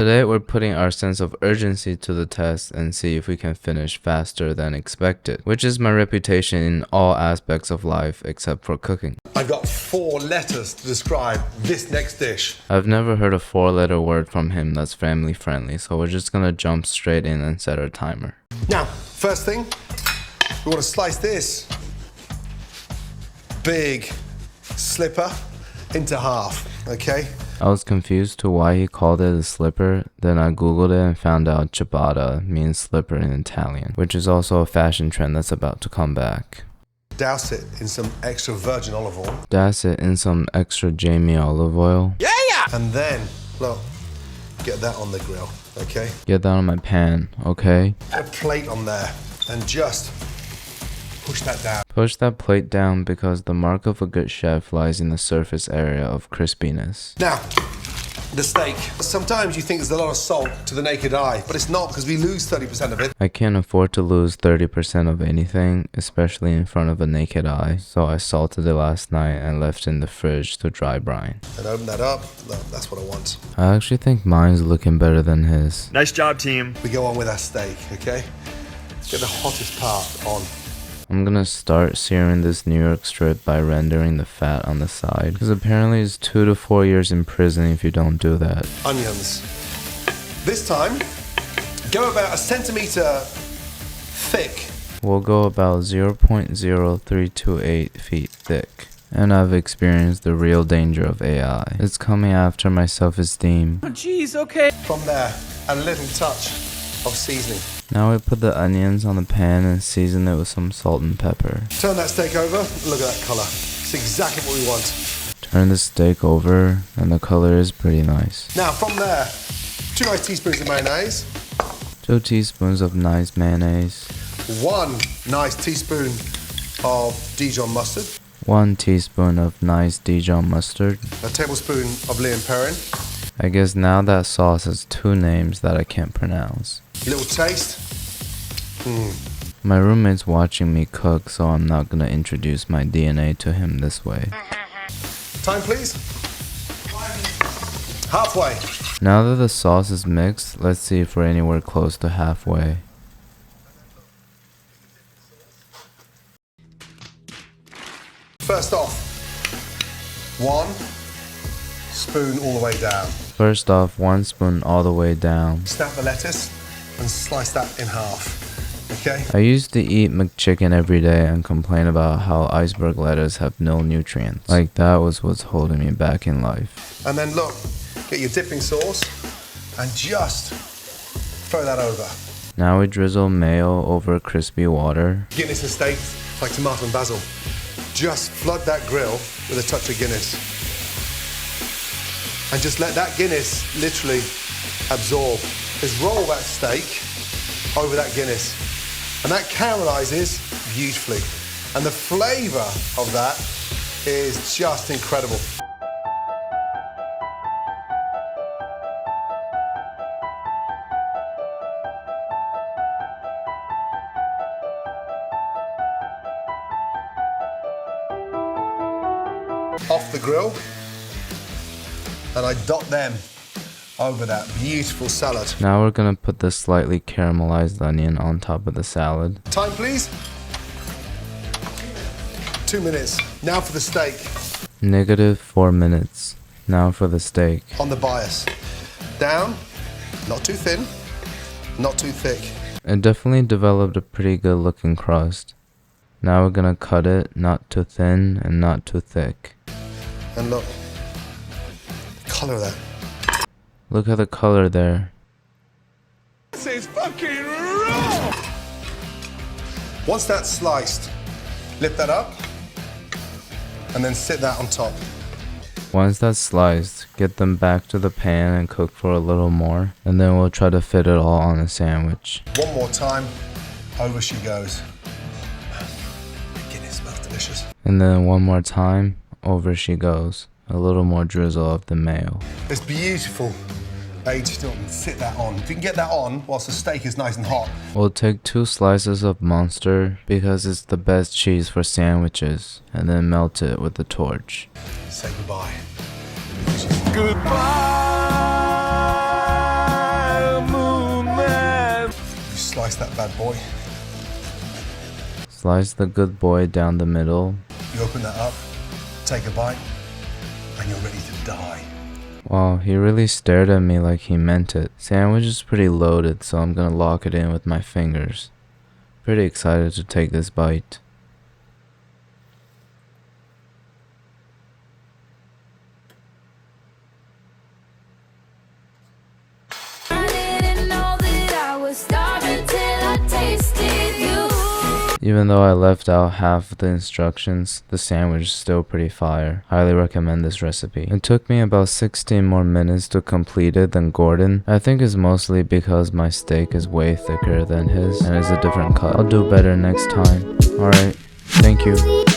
Today we're putting our sense of urgency to the test and see if we can finish faster than expected, which is my reputation in all aspects of life except for cooking. I've got 4 letters to describe this next dish. I've never heard a 4-letter word from him that's family friendly, so we're just gonna jump straight in and set our timer. Now, first thing, we want to slice this big slipper into half, okay? I was confused to why he called it a slipper, then I googled it and found out ciabatta means slipper in Italian, which is also a fashion trend that's about to come back. Douse it in some extra virgin olive oil. Douse it in some extra Jamie olive oil. Yeah! And then, look, get that on the grill, okay? Get that on my pan, okay? Put a plate on there and just push that down. Push that plate down because the mark of a good chef lies in the surface area of crispiness. Now, the steak. Sometimes you think there's a lot of salt to the naked eye, but it's not because we lose 30% of it. I can't afford to lose 30% of anything, especially in front of a naked eye, so I salted it last night and left it in the fridge to dry brine. And open that up. That's what I want. I actually think mine's looking better than his. Nice job, team. We go on with our steak, okay? Let's get the hottest part on. I'm gonna start searing this New York strip by rendering the fat on the side, because apparently it's 2 to 4 years in prison if you don't do that. Onions. This time, go about 1 centimeter thick. We'll go about 0.0328 feet thick. And I've experienced the real danger of AI. It's coming after my self-esteem. Oh, jeez, okay. From there, a little touch of seasoning. Now we put the onions on the pan and season it with some salt and pepper. Turn that steak over. Look at that color. It's exactly what we want. Turn the steak over and the color is pretty nice. Now from there, 2 nice teaspoons of mayonnaise. 2 teaspoons of nice mayonnaise. 1 nice teaspoon of Dijon mustard. 1 teaspoon of nice Dijon mustard. A tablespoon of Lea and Perrin. I guess now that sauce has 2 names that I can't pronounce. Little taste. My roommate's watching me cook, so I'm not gonna introduce my DNA to him this way. Time please. Halfway. Now that the sauce is mixed, let's see if we're anywhere close to halfway. First off, 1 spoon all the way down. First off, 1 spoon all the way down. Snap the lettuce and slice that in half. Okay? I used to eat McChicken every day and complain about how iceberg lettuce have no nutrients. Like that was what's holding me back in life. And then look, get your dipping sauce and just throw that over. Now we drizzle mayo over crispy water. Guinness and steak, like tomato and basil. Just flood that grill with a touch of Guinness. And just let that Guinness literally absorb. Just roll that steak over that Guinness. And that caramelizes beautifully. And the flavor of that is just incredible. Off the grill, and I dot them over that beautiful salad. Now we're gonna put the slightly caramelized onion on top of the salad. Time please. 2 minutes. Now for the steak. -4 minutes. Now for the steak. On the bias. Down, not too thin, not too thick. It definitely developed a pretty good looking crust. Now we're gonna cut it, not too thin and not too thick. And look, the color of that. Look at the color there. This is fucking raw! Once that's sliced, lift that up and then sit that on top. Once that's sliced, get them back to the pan and cook for a little more, and then we'll try to fit it all on a sandwich. 1 more time, over she goes. Guinness smells delicious. And then 1 more time, over she goes. A little more drizzle of the mayo. It's beautiful. Just don't sit that on. If you can get that on whilst the steak is nice and hot. We'll take 2 slices of Monster because it's the best cheese for sandwiches, and then melt it with the torch. Say goodbye. Goodbye. bad boy. Slice the good boy down the middle. You open that up, take a bite, and you're ready to die. Wow, he really stared at me like he meant it. Sandwich is pretty loaded, so I'm gonna lock it in with my fingers. Pretty excited to take this bite. Even though I left out half of the instructions, the sandwich is still pretty fire. Highly recommend this recipe. It took me about 16 more minutes to complete it than Gordon. I think it's mostly because my steak is way thicker than his and it's a different cut. I'll do better next time. Alright, thank you.